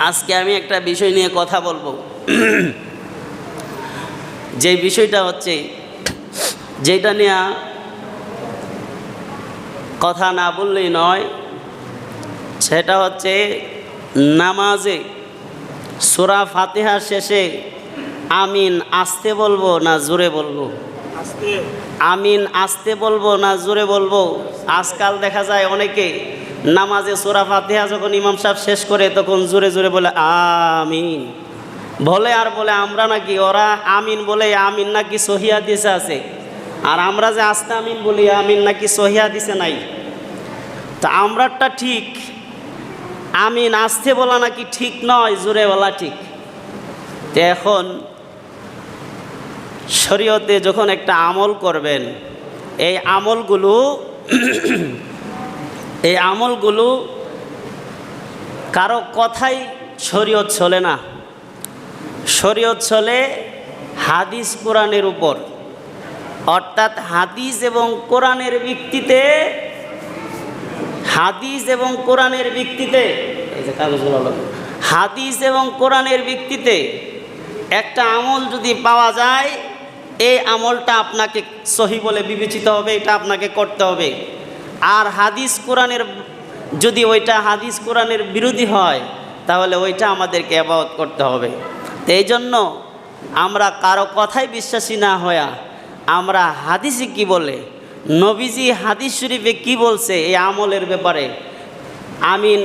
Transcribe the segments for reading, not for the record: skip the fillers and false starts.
আজকে আমি একটা বিষয় নিয়ে কথা বলবো। যে বিষয়টা হচ্ছে, যেটা নিয়ে কথা না বললেই নয়, সেটা হচ্ছে নামাজে সূরা ফাতিহার শেষে আমিন আস্তে বলবো না জোরে বলবো? আমিন আস্তে বলবো না জোরে বলবো? আজকাল দেখা যায় অনেকে নামাজে সূরা ফাতিহা যখন ইমাম সাহেব শেষ করে তখন জোরে জোরে বলে আমিন বলে, আর বলে আমরা নাকি, ওরা আমিন বলে আমিন নাকি সহিহ হাদিসে আছে, আর আমরা যে আস্তে আমিন বলি আমিন নাকি সহিহ হাদিসে নাই। তা আমরাটা ঠিক, আমিন আস্তে বলা নাকি ঠিক নয়, জোরে বলা ঠিক। তো এখন শরীয়তে যখন একটা আমল করবেন, এই আমলগুলো কারো কথাই শরীয়ত চলে না। শরীয়ত চলে হাদিস কোরআনের উপর, অর্থাৎ হাদিস এবং কোরআনের ভিত্তিতে, হাদিস এবং কোরআনের ভিত্তিতে, এই যে কাগজগুলো, হাদিস এবং কোরআনের ভিত্তিতে একটা আমল যদি পাওয়া যায়, এই আমলটা আপনাকে সহিহ বলে বিবেচিত হবে, এটা আপনাকে করতে হবে। আর হাদিস কোরআনের যদি ওইটা হাদিস কোরআনের বিরোধী হয়, তাহলে ওইটা আমাদেরকে ইবাদত করতে হবে। তো এই জন্য আমরা কারো কথাই বিশ্বাসী না হয়ে আমরা হাদিসে কি বলে, নবীজি হাদিস শরীফে কি বলছে এই আমলের ব্যাপারে, আমিন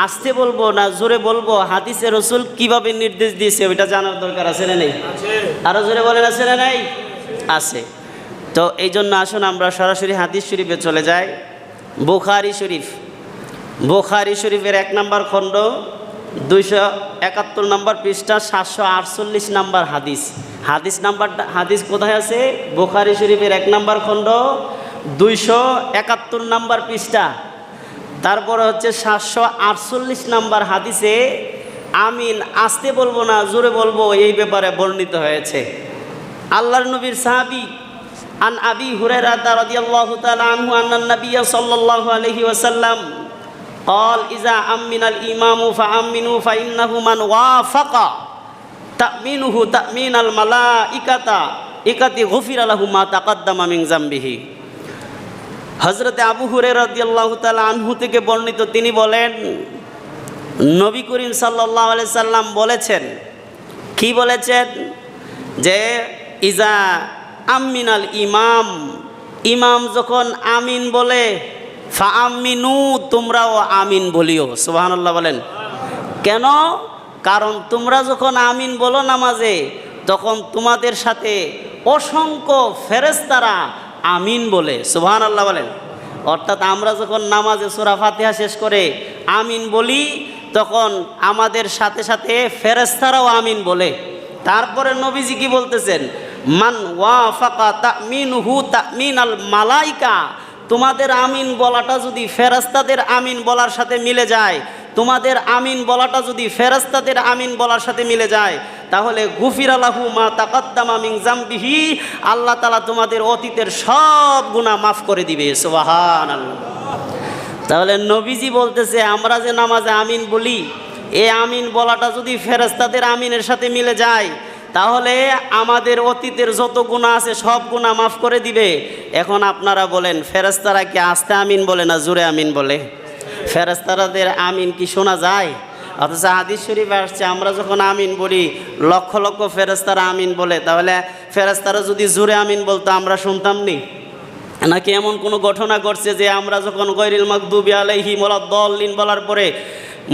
আস্তে বলবো না জোরে বলবো, হাদিসে রসুল কিভাবে নির্দেশ দিয়েছে ওইটা জানার দরকার আছে না নেই? আরো জোরে বলেন, আছে না নাই? আছে। তো এই জন্য আসুন আমরা সরাসরি হাদিস শরীফে চলে যাই। বুখারী শরীফের 1 নম্বর খণ্ড 271 নম্বর পৃষ্ঠা 748 নম্বর হাদিস কোথায় আছে? বুখারী শরীফের 1 নম্বর খণ্ড 271 নম্বর পৃষ্ঠা, তারপরে হচ্ছে 748 নম্বর হাদিসে আমিন আস্তে বলবো না জোরে বলবো এই ব্যাপারে বর্ণিত হয়েছে। আল্লাহর নবীর সাহাবী আন আবি হুরায়রা রাদিয়াল্লাহু তাআলা আনহু আন্নান নবী সাল্লাল্লাহু আলাইহি ওয়াসাল্লাম قال إذا أمن الإمام فأمنوا فإنه من وافق تأمينه تأمين الملائكة غفر له ما تقدم من ذنبه। হযরত আবু হুরায়রা রাদিয়াল্লাহু তাআলা আনহু থেকে বর্ণিত, তিনি বলেন নবী করিম সাল্লাল্লাহু আলাইহি সাল্লাম বলেছেন, কি বলেছেন? যে ইজা আমিনাল ইমাম যখন আমিন বলে, ফাআমিনু তোমরাও আমিন বলিও। সুবহানাল্লাহ বলেন। কেন? কারণ তোমরা যখন আমিন বলো নামাজে, তখন তোমাদের সাথে অসংখ্য ফেরেশতারা আমিন বলে। সুবহানাল্লাহ বলেন। অর্থাৎ আমরা যখন নামাজে সূরা ফাতিহা শেষ করে আমিন বলি, তখন আমাদের সাথে সাথে ফেরেশতারাও আমিন বলে। তারপরে নবীজি কি বলতেছেন? মান ওয়াফাকা তামিনুহু তামিনাল মালাইকা, তোমাদের আমিন বলাটা যদি ফেরেশতাদের আমিন বলার সাথে মিলে যায়, তোমাদের আমিন বলাটা যদি ফেরেশতাদের আমিন বলার সাথে মিলে যায়, তাহলে গুফিরা লাহু মা তাকাদ্দামা মিন যামবিহি, আল্লাহ তাআলা তোমাদের অতীতের সব গুনাহ মাফ করে দিবে। সুবহানাল্লাহ। তাহলে নবীজি বলতেছে আমরা যে নামাজে আমিন বলি, এই আমিন বলাটা যদি ফেরেশতাদের আমিনের সাথে মিলে যায়, তাহলে আমাদের অতীতের যত গুনাহ আছে সব গুনাহ মাফ করে দিবে। এখন আপনারা বলেন, ফেরেশতারা কি আস্তে আমিন বলে না জোরে আমিন বলে? ফেরেশতাদের আমিন কি শোনা যায়? অথচ হাদিস শরীফে আসছে আমরা যখন আমিন বলি লক্ষ লক্ষ ফেরেশতারা আমিন বলে, তাহলে ফেরেশতারা যদি জোরে আমিন বলতো আমরা শুনতাম নি? নাকি এমন কোনো ঘটনা ঘটছে যে আমরা যখন গায়রিল মাগদুবি আলাইহিম ওয়ালাদ-দাল্লিন বলার পরে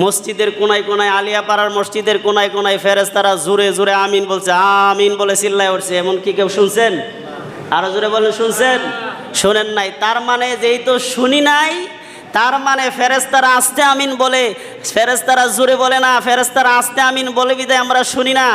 মসজিদের কোনায় কোনায়, আলিয়াপাড়ার মসজিদের কোনায় কোনায় ফেরেশতারা জোরে জোরে আমিন বলছে, আমিন বলে চিল্লায় উঠছে? এমন কি কেউ শুনছেন? আরো জোরে বলেন, শুনছেন? শোনেন নাই। তার মানে যেই তো শুনি নাই, তার মানে ফেরেশতারা আস্তে আমিন বলে, ফেরেশতারা জোরে বলে না, ফেরেশতারা আস্তে আমিন বলে বিধায় আমরা শুনি না।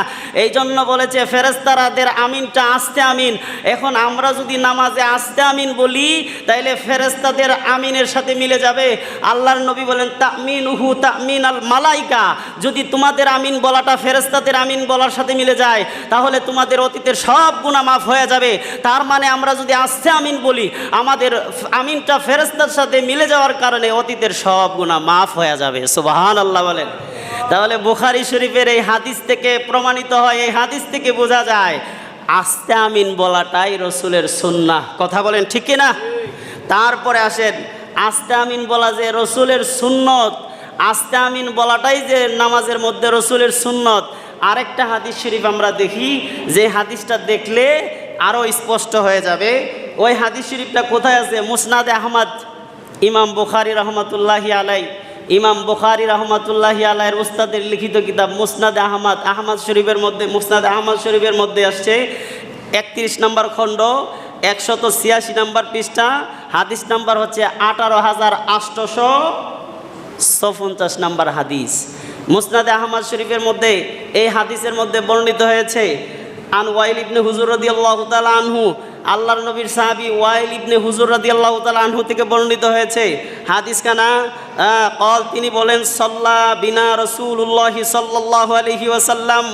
এই জন্য বলেছে ফেরেশতাদের আমিনটা আস্তে আমিন। এখন আমরা যদি নামাজে আস্তে আমিন বলি, তাইলে ফেরেশতাদের আমিনের সাথে মিলে যাবে। আল্লাহর নবী বলেন তামিনুহু তামিনাল মালাইকা, যদি তোমাদের আমিন বলাটা ফেরেশতাদের আমিন বলার সাথে মিলে যায়, তাহলে তোমাদের অতীতের সব গুনাহ মাফ হয়ে যাবে। তার মানে আমরা যদি আস্তে আমিন বলি, আমাদের আমিনটা ফেরেশতার সাথে মিলে যাওয়ার কারণে অতীতের সব গুনাহ মাফ হয়ে যাবে। সুবহানাল্লাহ বলেন। তাহলে বুখারী শরীফের এই হাদিস থেকে প্রমাণিত হয়, এই হাদিস থেকে বোঝা যায় আস্তে আমিন বলাটাই রসুলের সুন্নাহ। কথা বলেন ঠিক কিনা? তারপরে আসেন, আস্তে আমিন বলা যে রসুলের সুন্নত, আস্তে আমিন বলাটাই যে নামাজের মধ্যে রসুলের সুন্নত, আরেকটা হাদিস শরীফ আমরা দেখি, যে হাদিসটা দেখলে আরও স্পষ্ট হয়ে যাবে। ওই হাদিস শরীফটা কোথায় আছে? মুসনাদে আহমদ, ইমাম বুখারী রহমতুল্লাহি আলাই, ইমাম বুখারী রহমতুল্লাহি আলাইয়ের উস্তাদের লিখিত কিতাব মুসনাদে আহমদ, আহমদ শরীফের মধ্যে, মুসনাদে আহমদ শরীফের মধ্যে আসছে 31 নম্বর খণ্ড 186 নম্বর পৃষ্ঠা, হাদিস নাম্বার হচ্ছে 18,850 নম্বর হাদিস। মুসনাদে আহমদ শরীফের মধ্যে এই হাদিসের মধ্যে বর্ণিত হয়েছে, আন ওয়াইল ইবনে হুজুর রাদিয়াল্লাহু তাআলা আনহু, আল্লাহর নবীর সাহাবী ওয়াইল ইবনে হুজুর রাদিয়াল্লাহু তাআলা আনহু থেকে বর্ণিত হয়েছে। হাদিস কানা কল, তিনি বলেন, সাল্লা বিনা রাসূলুল্লাহি সাল্লাল্লাহু আলাইহি ওয়াসাল্লাম,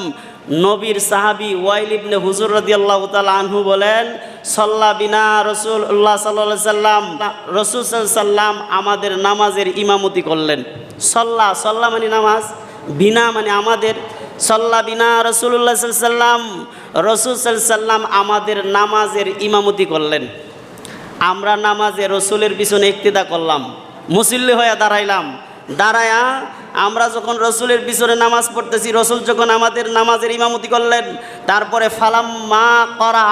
নবীর সাহাবী ওয়াইল ইবনে হুজুর রাদিয়াল্লাহু তাআলা আনহু বলেন, সাল্লা বিনা রাসূলুল্লাহ সাল্লাল্লাহু আলাইহি ওয়াসাল্লাম, রাসূল সাল্লাল্লাহু আলাইহি ওয়াসাল্লাম আমাদের নামাজের ইমামতি করলেন। সাল্লা, সাল্লা মানে নামাজ, বিনা মানে আমাদের, সাল্লা বিনা রাসূলুল্লাহ সাল্লাল্লাহু আলাইহি ওয়াসাল্লাম, রাসূল সাল্লাল্লাহু আলাইহি ওয়াসাল্লাম আমাদের নামাজের ইমামতি করলেন। আমরা নামাজে রসুলের পিছনে ইক্তিদা করলাম, মুসল্লি হয়ে দাঁড়াইলাম, দাঁড়ায়া আমরা যখন রসুলের পিছনে নামাজ পড়তেছি, রসুল যখন আমাদের নামাজের ইমামতি করলেন, তারপরে ফালাম্মা করা,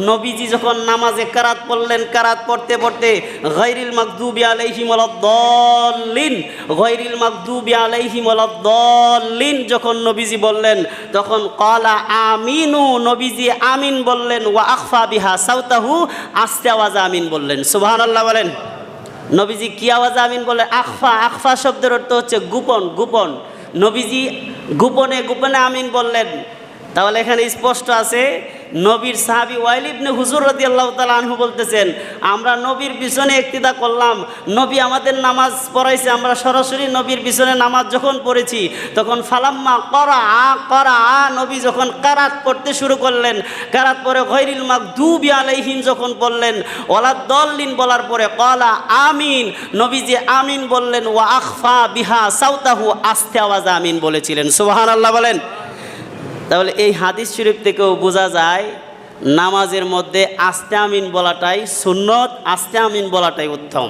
নবীজি যখন নামাজে কারাত পড়লেন, কারাত পড়তে পড়তে গায়রিল মাগদুবি আলাইহিম ওয়ালাদ-দাল্লিন, গায়রিল মাগদুবি আলাইহিম ওয়ালাদ-দাল্লিন যখন নবীজি বললেন, তখন ক্বালা আমিনু, নবীজি আমিন বললেন, ওয়া আখফা বিহা সাউতাহু, আস্তে আওয়াজে আমিন বললেন। সুবহানাল্লাহ বলেন। নবীজি কি আওয়াজে আমিন বলে? আখফা, আখফা শব্দের অর্থ হচ্ছে গোপন, গোপন। নবীজি গোপনে গোপনে আমিন বললেন। তাহলে এখানে স্পষ্ট আছে, নবীর সাহাবী ওয়াইল ইবনে হুজুর রাদিয়াল্লাহু তাআলা আনহু বলতেছেন, আমরা নবীর পিছনে ইক্তিদা করলাম, নবী আমাদের নামাজ পড়াইছে, আমরা সরাসরি নবীর পিছনে নামাজ যখন পড়েছি, তখন ফালাম্মা করা, নবী যখন কারাত পড়তে শুরু করলেন, কারাত পরে গায়রিল মাগদুবি আলাইহিম যখন বললেন, ওয়ালাদ-দাল্লিন বলার পরে ক্বালা আমিন, নবীজি আমিন বললেন, ওয়া আখফা বিহা সাউতাহু, আস্তে আওয়াজে আমিন বলেছিলেন। সুবহানাল্লাহ বলেন। তাহলে এই হাদিস শরীফ থেকেও বোঝা যায় নামাজের মধ্যে আস্তে আমিন বলাটাই সুন্নত, আস্তে আমিন বলাটাই উত্তম।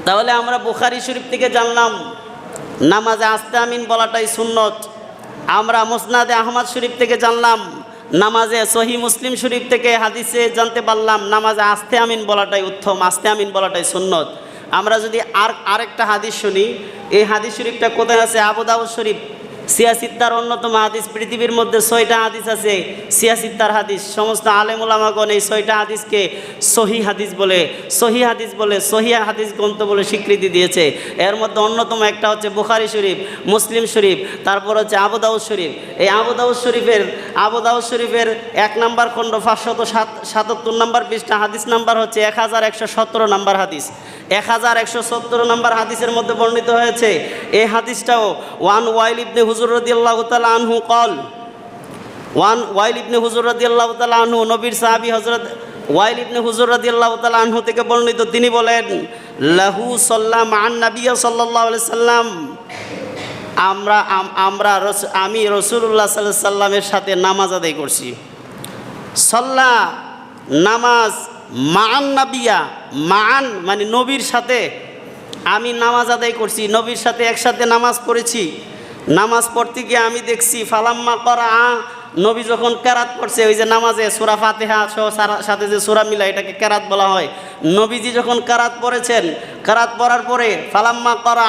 তাহলে আমরা বুখারী শরীফ থেকে জানলাম নামাজে আস্তে আমিন বলাটাই সুন্নত। আমরা মুসনাদে আহমদ শরীফ থেকে জানলাম, নামাজে সহিহ মুসলিম শরীফ থেকে হাদিসে জানতে পারলাম নামাজে আস্তে আমিন বলাটাই উত্তম, আস্তে আমিন বলাটাই সুন্নত। আমরা যদি আরেকটা হাদিস শুনি, এই হাদিস শরীফটা কোথায় আছে? আবু দাউদ শরীফ, সিয়াসিত্তার অন্যতম হাদিস। পৃথিবীর মধ্যে 6টা হাদিস আছে সিয়াসিত্তার হাদিস। সমস্ত আলেম ওলামাগণ এই 6টা হাদিসকে সহি হাদিস বলে, সহি হাদিস বলে, সহি হাদিস গ্রন্থ বলে স্বীকৃতি দিয়েছে। এর মধ্যে অন্যতম একটা হচ্ছে বুখারী শরীফ, মুসলিম শরীফ, তারপর হচ্ছে আবু দাউদ শরীফ। এই আবু দাউদ শরীফের 1 নম্বর খণ্ড 577 নম্বর পৃষ্ঠা, হাদিস নাম্বার হচ্ছে 1117 নম্বর হাদিস। 1117 নম্বর হাদিসের মধ্যে বর্ণিত হয়েছে, এই হাদিসটাও ওয়ান ওয়াইল ইবনে হুজুর রাদিয়াল্লাহু তাআলা আনহু কল, ওয়ান ওয়াইল ইবনে হুজুর রাদিয়াল্লাহু তাআলা আনহু, নবীর সাহাবী হযরত ওয়াইল ইবনে হুজুর রাদিয়াল্লাহু তাআলা আনহু থেকে বর্ণিত, তিনি বলেন, লাহু সাল্লাম আন নবী সাল্লাল্লাহু আলাইহি সাল্লাম, আমি রাসূলুল্লাহ সাল্লাল্লাহু আলাইহি সাল্লামের সাথে নামাজ আদায় করছি। সাল্লা নামাজ, মান নাবিয়া, মান মানে নবীর সাথে আমি নামাজ আদায় করছি, নবীর সাথে একসাথে নামাজ পড়েছি। নামাজ পড়তে গিয়ে আমি দেখছি ফালাম্মা করা, নবী যখন কেরাত পড়ছে, ওই যে নামাজে সূরা ফাতিহা সাথে যে সূরা মিলা, এটাকে কেরাত বলা হয়। নবীজি যখন কেরাত পড়েছেন, কেরাত পড়ার পরে ফালাম্মা করা,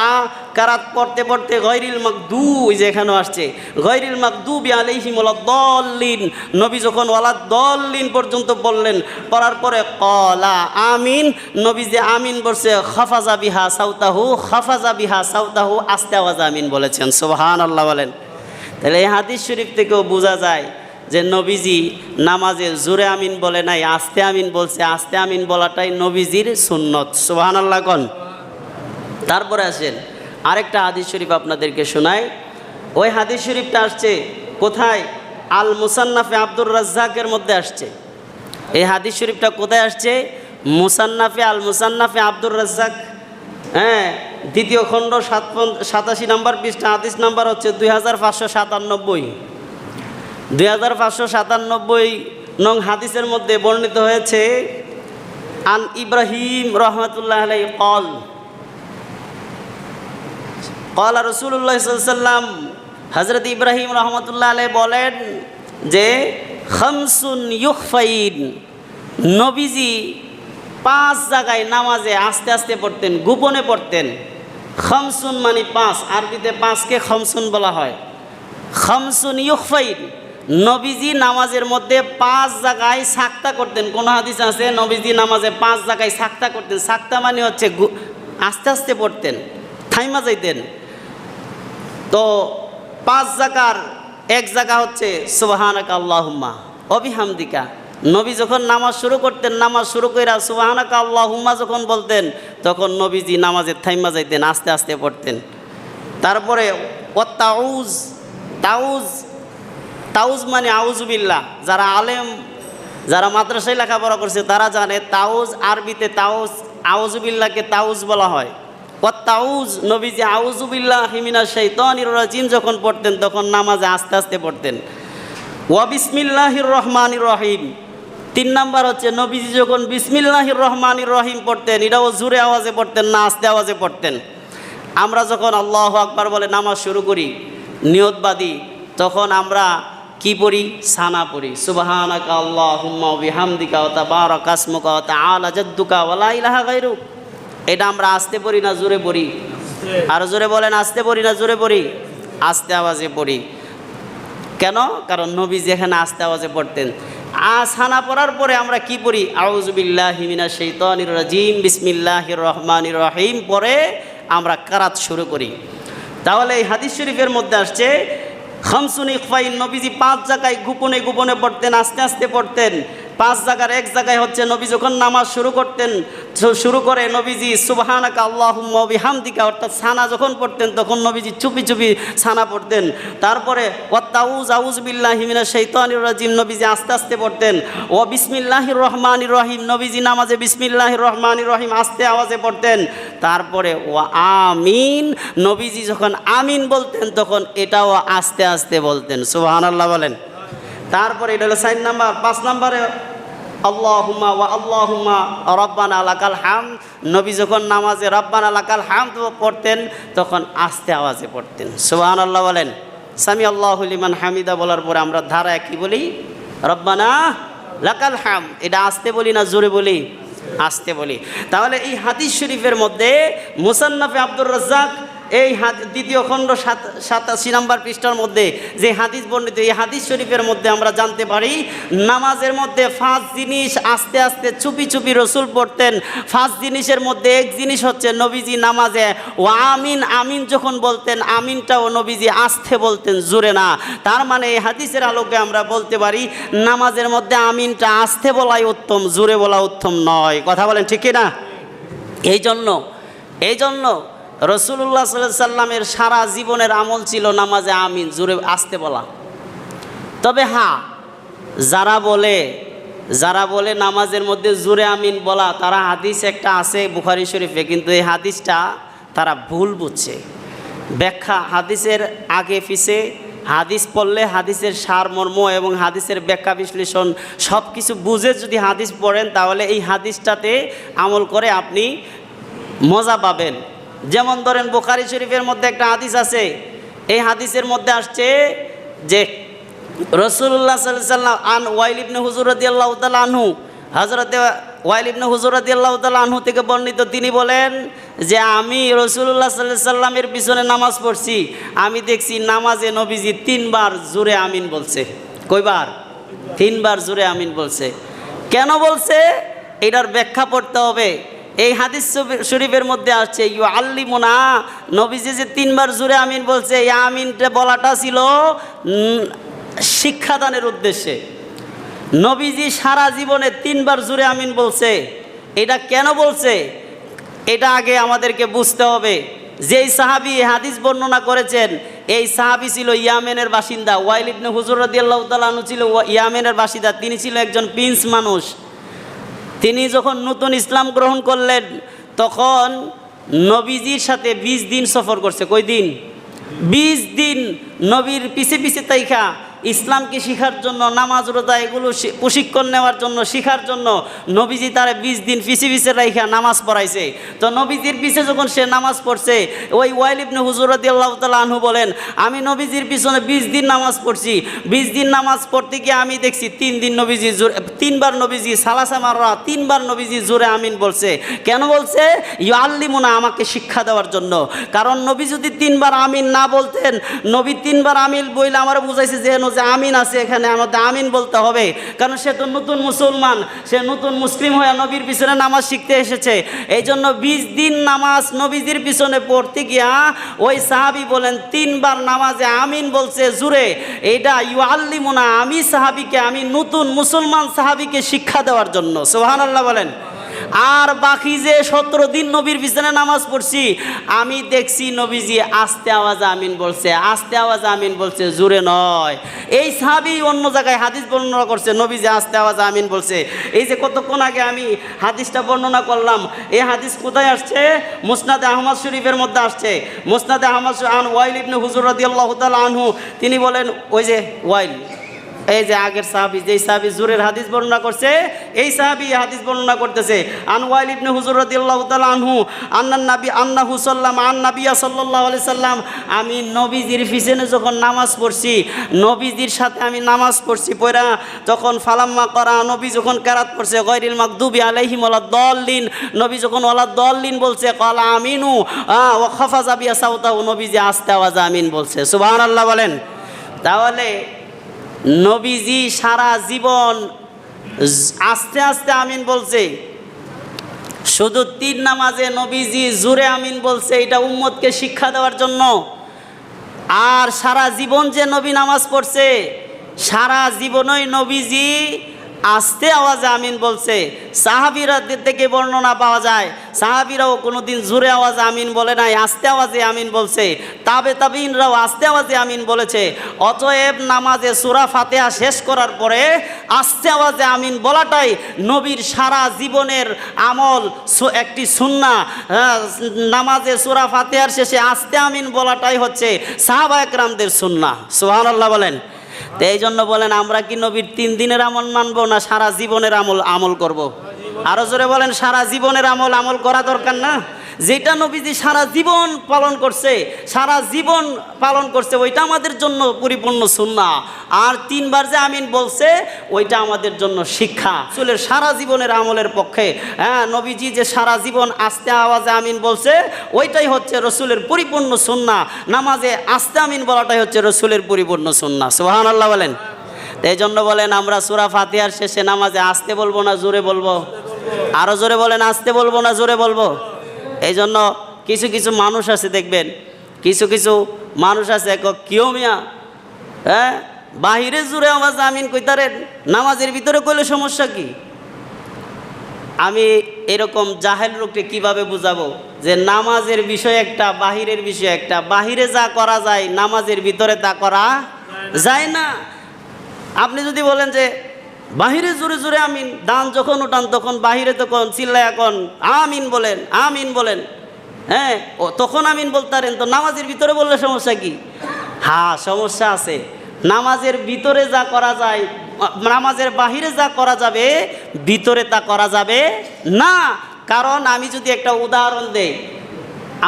কেরাত পড়তে পড়তে গায়রিল মাগদুব, যে এখানে আসছে গায়রিল মাগদুবি আলাইহিম ওয়ালাদ-দাল্লিন, নবী যখন ওয়ালাদ-দাল্লিন পর্যন্ত বললেন, পড়ার পরে ক্বালা আমিন, নবীজি আমিন বলছে, খাফাজা বিহা সাউতাহু, খাফাজা বিহা সাউতাহু, আস্তে আওয়াজে আমিন বলেছেন। সুবহানাল্লাহ বলেন। তাহলে এই হাদিস শরীফ থেকেও বোঝা যায় যে নবীজি নামাজে জোরে আমিন বলে নাই, আস্তে আমিন বলছে। আস্তে আমিন বলাটাই নবীজির সুন্নত। সুবহানাল্লাহ কোন। তারপরে আসেন আরেকটা হাদিস শরীফ আপনাদেরকে শোনাই। ওই হাদিস শরীফটা আসছে কোথায়? আল মুসান্নাফে আব্দুর রাজ্জাকের মধ্যে আসছে। এই হাদিস শরীফটা কোথায় আসছে? মুসান্নাফে, আল মুসান্নাফে আব্দুর রাজ্জাক, হ্যাঁ, দ্বিতীয় খণ্ড 87 নম্বর পৃষ্ঠা, হাদিস নাম্বার হচ্ছে 2597। 2597 নং হাদিসের মধ্যে বর্ণিত হয়েছে, আন ইব্রাহিম রহমতুল্লাহ আলাইহি ক্বাল ক্বালা রাসূলুল্লাহ সাল্লাল্লাহু আলাইহি ওয়াসাল্লাম, হযরত ইব্রাহিম রহমতুল্লাহ আলাইহি বলেন যে খামসুন ইউখফাইন, নবীজি 5 জায়গায় নামাজে আস্তে আস্তে পড়তেন, গোপনে পড়তেন। খামসুন মানে 5, আরবিতে 5কে খামসুন বলা হয়। খামসুন ইউখফাইন, নবীজি নামাজের মধ্যে 5 জায়গায় সাক্তা করতেন। কোন হাদিস আছে নবীজি নামাজে 5 জায়গায় সাক্তা করতেন। সাক্তা মানে হচ্ছে আস্তে আস্তে পড়তেন, থাইমা যাইতেন। তো 5 জায়গার এক জায়গা হচ্ছে সুবহানাকা আল্লাহুম্মা ওয়া বিহামদিকা। নবী যখন নামাজ শুরু করতেন, নামাজ শুরু কইরা সুবহানাকা আল্লাহুম্মা যখন বলতেন, তখন নবীজি নামাজে থাইমা যাইতেন, আস্তে আস্তে পড়তেন। তারপরে ওয়া তাউজ, তাউজ, তাউজ মানে আউযুবিল্লাহ। যারা আলেম, যারা মাদ্রাসায় লেখাপড়া করছে তারা জানে তাউজ, আরবিতে তাউজ, আউযুবিল্লাহকে তাউজ বলা হয়। ওয়া তাউজ, নবীজি আউযুবিল্লাহি মিনাশ শাইতানির রাজিম যখন পড়তেন তখন নামাজে আস্তে আস্তে পড়তেন। ওয়া বিসমিল্লাহির রহমানির রহিম, 3 নাম্বার হচ্ছে নবীজি যখন বিসমিল্লাহির রহমানির রহিম পড়তেন, এটাও জোরে আওয়াজে পড়তেন না আস্তে আওয়াজে পড়তেন। আমরা যখন আল্লাহু আকবার বলে নামাজ শুরু করি, নিয়তবাদী, তখন আমরা কি পড়ি? সানা পড়ি, সুবহানাকা আল্লাহুম্মা ওয়া বিহামদিকা ওয়া তাবারাকা ইসমুকা ওয়া তাআলা জাদ্দুকা ওয়া লা ইলাহা গায়রুক। এটা আমরা আস্তে পড়ি না জোরে পড়ি? আর জোরে বলেন, আস্তে পড়ি না জোরে পড়ি? আস্তে আওয়াজে পড়ি। কেন? কারণ নবীজি এখানে আস্তে আওয়াজে পড়তেন। সানা পড়ার পরে আমরা কি পড়ি? আউযু বিল্লাহি মিনাশ শাইতানির রাজিম, বিসমিল্লাহির রহমানির রহিম পরে আমরা কারাত শুরু করি। তাহলে এই হাদিস শরীফের মধ্যে আসছে খামসুন ইখফাইন, নবীজি 5 জায়গায় গোপনে গোপনে পড়তেন, আস্তে আস্তে পড়তেন। 5 জায়গার এক জায়গায় হচ্ছে নবী যখন নামাজ শুরু করতেন, শুরু করে নবীজি সুবহানাকা আল্লাহুম্মা ওয়া বিহামদিকা অর্থাৎ সানা যখন পড়তেন তখন নবীজি চুপি চুপি সানা পড়তেন। তারপরে ওয়া তাউজ, আউযু বিল্লাহি মিনাশ শাইতানির রাজিম নবীজি আস্তে আস্তে পড়তেন। ও বিসমিল্লাহির রহমানির রহিম, নবীজি নামাজে বিসমিল্লাহির রহমানির রহিম আস্তে আওয়াজে পড়তেন। তারপরে ওয়া আমিন, নবীজি যখন আমিন বলতেন তখন এটাও আস্তে আস্তে বলতেন। সুবহানাল্লাহ বলেন। তারপরে এটা হলো 4 নাম্বার। 5 নম্বরে আল্লাহুম্মা ওয়া আল্লাহুম্মা রাব্বানা লাকাল হামদ, নবী যখন নামাজে রাব্বানা লাকাল হামদ পড়তেন তখন আস্তে আওয়াজে পড়তেন। সুবহানাল্লাহ বলেন। সামি আল্লাহু লিমান হামিদা বলার পরে আমরা ধারায় কি বলি? রব্বানা লাকাল হামদ। এটা আস্তে বলি না জোরে বলি? আস্তে বলি। তাহলে এই হাদিস শরীফের মধ্যে মুসান্নাফে আব্দুর রাজ্জাক এই দ্বিতীয় খণ্ড 87 নম্বর পৃষ্ঠার মধ্যে যে হাদিস বর্ণিত, এই হাদিস শরীফের মধ্যে আমরা জানতে পারি নামাজের মধ্যে 5 জিনিস আস্তে আস্তে চুপি চুপি রসুল পড়তেন। 5 জিনিসের মধ্যে এক জিনিস হচ্ছে নবীজি নামাজে ও আমিন, আমিন যখন বলতেন আমিনটাও নবীজি আস্তে বলতেন, জোরে না। তার মানে এই হাদিসের আলোকে আমরা বলতে পারি নামাজের মধ্যে আমিনটা আস্তে বলাই উত্তম, জোরে বলা উত্তম নয়। কথা বলেন ঠিক না? এই জন্য রাসূলুল্লাহ সাল্লাল্লাহু আলাইহি সাল্লামের সারা জীবনের আমল ছিল নামাজে আমিন জোরে আস্তে বলা। তবে হ্যাঁ, যারা বলে নামাজের মধ্যে জোরে আমিন বলা, তারা হাদিস একটা আছে বুখারী শরীফে, কিন্তু এই হাদিসটা তারা ভুল বুঝছে। ব্যাখ্যা হাদিসের আগে পিছে, হাদিস পড়লে হাদিসের সারমর্ম এবং হাদিসের ব্যাখ্যা বিশ্লেষণ সব কিছু বুঝে যদি হাদিস পড়েন তাহলে এই হাদিসটাতে আমল করে আপনি মজা পাবেন। যেমন ধরেন বুখারী শরীফের মধ্যে একটা হাদিস আছে, এই হাদিসের মধ্যে আসছে যে রাসূলুল্লাহ সাল্লাল্লাহু আলাইহি ওয়াসাল্লাম আন ওয়াইল ইবনে হুজুর রাদিয়াল্লাহু তাআলা আনহু, হযরত ওয়াইল ইবনে হুজুর রাদিয়াল্লাহু তাআলা আনহু থেকে বর্ণিত, তিনি বলেন যে আমি রাসূলুল্লাহ সাল্লাল্লাহু আলাইহি সাল্লামের পিছনে নামাজ পড়ছি, আমি দেখছি নামাজে নবীজি 3 বার জোরে আমিন বলছে। কয়বার? 3 বার জোরে আমিন বলছে। কেন বলছে এটার ব্যাখ্যা পড়তে হবে। এই হাদিস শরীফের মধ্যে আসছে ইউআল্লিমুনা, নবীজি যে 3 বার জোরে আমিন বলছে, এই আমিনটা বলাটা ছিল শিক্ষাদানের উদ্দেশ্যে। নবীজি সারা জীবনে 3 বার জোরে আমিন বলছে। এটা কেন বলছে এটা আগে আমাদেরকে বুঝতে হবে। যেই সাহাবী হাদিস বর্ণনা করেছেন এই সাহাবী ছিল ইয়ামেনের বাসিন্দা। ওয়াইল ইবনে হুজুর রাদিয়াল্লাহু তাআলা আনহু ছিল ইয়ামেনের বাসিন্দা। তিনি ছিল একজন প্রিন্স মানুষ। তিনি যখন নতুন ইসলাম গ্রহণ করলেন তখন নবীজির সাথে 20 দিন সফর করছে। কই দিন? 20 দিন নবীর পিছে পিছে তাইখা ইসলামকে শিখার জন্য, নামাজ রোজা এগুলো প্রশিক্ষণ নেওয়ার জন্য, শিখার জন্য নবীজি তারা 20 দিন পিছে পিছে রাইখা নামাজ পড়াইছে। তো নবীজির পিছে যখন সে নামাজ পড়ছে, ওই ওয়াইল ইবনে হুজর রাদিয়াল্লাহু তাআলা আনহু বলেন, আমি নবীজির পিছনে 20 দিন নামাজ পড়ছি। 20 দিন নামাজ পড়তে গিয়ে আমি দেখছি 3 দিন নবীজি তিনবার নবীজি সালাসা মাররা, 3 বার নবীজি জোরে আমিন বলছে। কেন বলছে? ইউআল্লিমুনা, আমাকে শিক্ষা দেওয়ার জন্য। কারণ নবী যদি 3 বার আমিন না বলতেন, নবী 3 বার আমিন বইলে আমার বুঝাইছে যে আমিন আছে, এখানে আমাদের আমিন বলতে হবে। কারণ সে তো নতুন মুসলমান, সে নতুন মুসলিম হয়ে নবীর পিছনে নামাজ শিখতে এসেছে। এই জন্য 20 দিন নামাজ নবীজির পিছনে পড়তে গিয়া ওই সাহাবি বলেন 3 বার নামাজে আমিন বলছে জুরে। এইটা ইউআল্লিমুনা, আমি সাহাবিকে, আমি নতুন মুসলমান সাহাবিকে শিক্ষা দেওয়ার জন্য। সুবহানাল্লাহ বলেন। আর বাকি যে 17 দিন নবীর পিছনে নামাজ পড়ছি, আমি দেখছি নবীজি আস্তে আওয়াজে আমিন বলছে, আস্তে আওয়াজে আমিন বলছে, জোরে নয়। এই সাহাবী অন্য জায়গায় হাদিস বর্ণনা করছে নবীজি আস্তে আওয়াজে আমিন বলছে। এই যে কতক্ষণ আগে আমি হাদিসটা বর্ণনা করলাম, এই হাদিস কোথায় আসছে? মুসনাদে আহমদ শরীফের মধ্যে আসছে। মুসনাদে আহমদ আন ওয়াইল ইবনে হুজর রাদিয়াল্লাহু তাআলা আনহু, তিনি বলেন, ওই যে ওয়াইল, এই যে আগের সাহাবী, যেই সাহাবী জোরের হাদিস বর্ণনা করছে, এই সাহাবী হাদিস বর্ণনা করতেছে। আন ওয়াইল ইবনে হুজর রাদিয়াল্লাহু তাআলা আনহু আন্নাহু সাল্লাম আন নাবিয়্যা সাল্লাল্লাহু আলাইহি সাল্লাম, আমি নবীজির পিছনে যখন নামাজ পড়ছি, নবীজির সাথে আমি নামাজ পড়ছি, পড়া তখন ফালাম্মা করা, নবী যখন কেরাত পড়ছে গায়রিল মাগদুবি আলাইহিম ওয়ালাদ-দাল্লিন, নবী যখন ওয়ালাদ-দাল্লিন বলছে, ক্বালা আমিনু ওয়া খাফাযা বিসাউতাহু, নবীজি আস্তে আওয়াজে আমিন বলছে। সুবহানাল্লাহ বলেন। তাহলে নবীজি সারা জীবন আস্তে আস্তে আমিন বলছে। শুধু 3 নামাজে নবীজি জোরে আমিন বলছে, এটা উম্মতকে শিক্ষা দেওয়ার জন্য। আর সারা জীবন যে নবী নামাজ পড়ছে, সারা জীবনই নবীজি আস্তে আওয়াজে আমিন বলছে। সাহাবীরা থেকে বর্ণনা পাওয়া যায়, সাহাবীরাও কোনোদিন জোরে আওয়াজে আমিন বলে নাই, আস্তে আওয়াজে আমিন বলছে। তাবেঈনরাও আস্তে আওয়াজে আমিন বলেছে। অতএব নামাজে সূরা ফাতিহা শেষ করার পরে আস্তে আওয়াজে আমিন বলাটাই নবীর সারা জীবনের আমল, একটি সুন্নাহ। নামাজে সূরা ফাতিহার শেষে আস্তে আমিন বলাটাই হচ্ছে সাহাবা একরামদের সুন্নাহ। সুবহানাল্লাহ বলেন। তো এই জন্য বলেন, আমরা কি নবীর 3 দিনের আমল মানবো না সারা জীবনের আমল করব? আরো জোরে বলেন, সারা জীবনের আমল করা দরকার না? যেটা নবীজি সারা জীবন পালন করছে, সারা জীবন পালন করছে, ওইটা আমাদের জন্য পরিপূর্ণ সুন্নাহ। আর 3 বার যে আমিন বলছে, ওইটা আমাদের জন্য শিক্ষা। রাসূলের সারা জীবনের আমলের পক্ষে, নবীজি যে সারা জীবন আস্তে আওয়াজে আমিন বলছে, ওইটাই হচ্ছে রাসূলের পরিপূর্ণ সুন্নাহ। নামাজে আস্তে আমিন বলাটাই হচ্ছে রাসূলের পরিপূর্ণ সুন্নাহ। সুবহানাল্লাহ বলেন। এই জন্য বলেন, আমরা সূরা ফাতিহার শেষে নামাজে আস্তে বলবো না জোরে বলবো? আরো জোরে বলেন, আস্তে বলবো না জোরে বলবো? এই জন্য কিছু কিছু মানুষ আছে, দেখবেন কিছু কিছু মানুষ আছে, কেউ মিয়া বাহিরে জোরে আওয়াজ আমিন কইতারেন, নামাজের ভিতরে কইলে সমস্যা কি? আমি এরকম জাহেল লোককে কিভাবে বুঝাবো যে নামাজের বিষয় একটা, বাহিরের বিষয় একটা। বাহিরে যা করা যায় নামাজের ভিতরে তা করা যায় না। আপনি যদি বলেন যে বাহিরে জোরে জোরে আমিন, দান যখন উঠান তখন বাহিরে তখন চিল্লায় এখন আমিন বলেন, আমিন বলেন, তখন আমিন বলতারেন, তো নামাজের ভিতরে বললে সমস্যা কি? হ্যাঁ, সমস্যা আছে। নামাজের ভিতরে যা করা যায়, নামাজের বাহিরে যা করা যাবে, ভিতরে তা করা যাবে না। কারণ আমি যদি একটা উদাহরণ দেই,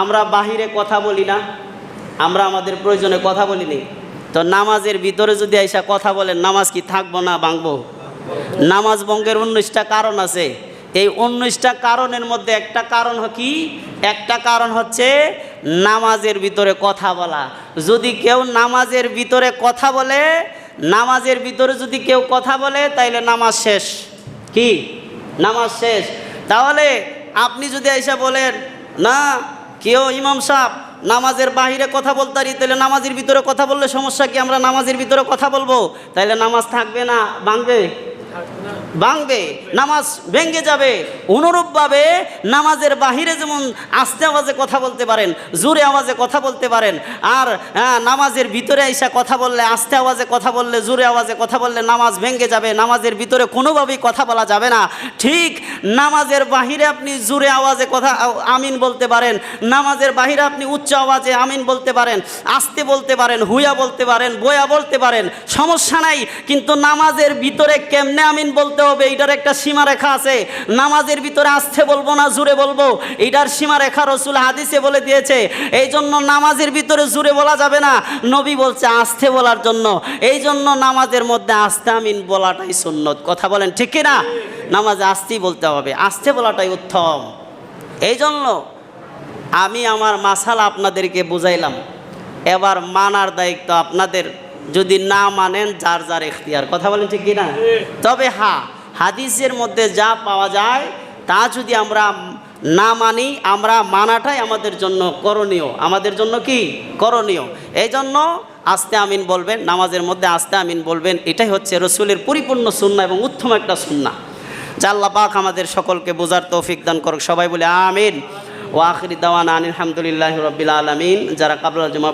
আমরা বাহিরে কথা বলি না, আমরা আমাদের প্রয়োজনে কথা বলিনি, তো নামাজের ভিতরে যদি আইসা কথা বলেন, নামাজ কি থাকবো না ভাঙবো? নামাজ ভঙ্গের 19টা কারণ আছে। এই 19টা কারণের মধ্যে একটা কারণ কি? একটা কারণ হচ্ছে নামাজের ভিতরে কথা বলা। যদি কেউ নামাজের ভিতরে কথা বলে, নামাজের ভিতরে যদি কেউ কথা বলে, তাইলে নামাজ শেষ। কি? নামাজ শেষ। তাহলে আপনি যদি আইসা বলেন না, কেউ ইমাম সাহেব নামাজের বাহিরে কথা বলতারি, তাহলে নামাজের ভিতরে কথা বললে সমস্যা কি? আমরা নামাজের ভিতরে কথা বলবো, তাইলে নামাজ থাকবে না ভাঙবে? ভাঙবে, নামাজ ভেঙে যাবে। অনুরূপভাবে নামাজের বাহিরে যেমন আস্তে আওয়াজে কথা বলতে পারেন, জোরে আওয়াজে কথা বলতে পারেন, আর নামাজের ভিতরে আইসা কথা বললে, আস্তে আওয়াজে কথা বললে, জোরে আওয়াজে কথা বললে নামাজ ভেঙে যাবে। নামাজের ভিতরে কোনোভাবেই কথা বলা যাবে না। ঠিক নামাজের বাহিরে আপনি জোরে আওয়াজে কথা আমিন বলতে পারেন, নামাজের বাহিরে আপনি উচ্চ আওয়াজে আমিন বলতে পারেন, আস্তে বলতে পারেন, হুইয়া বলতে পারেন, বয়া বলতে পারেন, সমস্যা নাই। কিন্তু নামাজের ভিতরে কেমনে আমিন বলতে হবে এটার একটা সীমারেখা আছে। নামাজের ভিতরে আস্তে বলবো না জোরে বলবো, এটার সীমারেখা রাসূল হাদিসে বলে দিয়েছে। এই জন্য নামাজের ভিতরে জোরে বলা যাবে না, নবী বলছে আস্তে বলার জন্য। এই জন্য নামাজের মধ্যে আস্তে আমিন বলাটাই সুন্নত। কথা বলেন ঠিক কি না? নামাজে আস্তেই বলতে হবে, আস্তে বলাটাই উত্তম। এই জন্য আমি আমার মাসালা আপনাদেরকে বুঝাইলাম, এবার মানার দায়িত্ব আপনাদের। যদি না মানেন যার যার ইখতিয়ার। কথা বলেন ঠিক কি না? তবে হ্যাঁ, হাদিসের মধ্যে যা পাওয়া যায় তা যদি আমরা না মানি, আমরা মানাটাই আমাদের জন্য করণীয়। আমাদের জন্য কি করণীয়? এই জন্য আস্তে আমিন বলবেন, নামাজের মধ্যে আস্তে আমিন বলবেন। এটাই হচ্ছে রসুলের পরিপূর্ণ সুন্নাহ এবং উত্তম একটা সুন্নাহ। যা আল্লাহ পাক আমাদের সকলকে বোঝার তৌফিক দান করুক। সবাই বলে আমিন। ওয়া আখিরি দাওয়ানা আনিল হামদুলিল্লাহি রাব্বিল আলামিন। যারা কাবলা জুমা